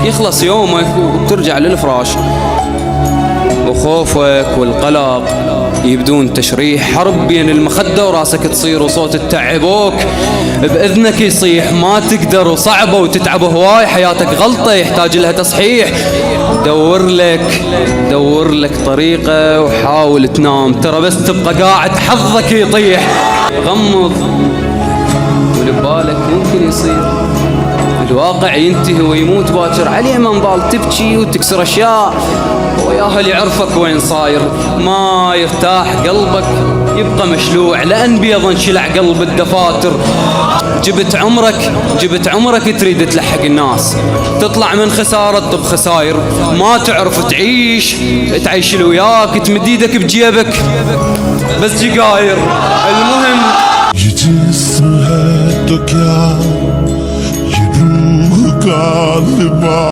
يخلص يومك وترجع للفراش، وخوفك والقلق يبدون تشريح حرب بين المخدة وراسك تصير، وصوت التعبوك بإذنك يصيح، ما تقدر وصعبة وتتعب هواي، حياتك غلطة يحتاج لها تصحيح. دور لك طريقة وحاول تنام، ترى بس تبقى قاعد حظك يطيح. غمض ولبالك ممكن يصير الواقع ينتهي ويموت باكر، عليه ما نبال تبكي وتكسر اشياء، وياها اللي يعرفك وين صاير. ما يرتاح قلبك يبقى مشلوع، لأن بيض انشلع قلب الدفاتر. جبت عمرك تريد تلحق الناس، تطلع من خسارة بخساير، ما تعرف تعيش اللي وياك، تمد ايدك بجيبك بس جقاير. المهم ये जिस्म है तो क्या, ये रूह का लिबास।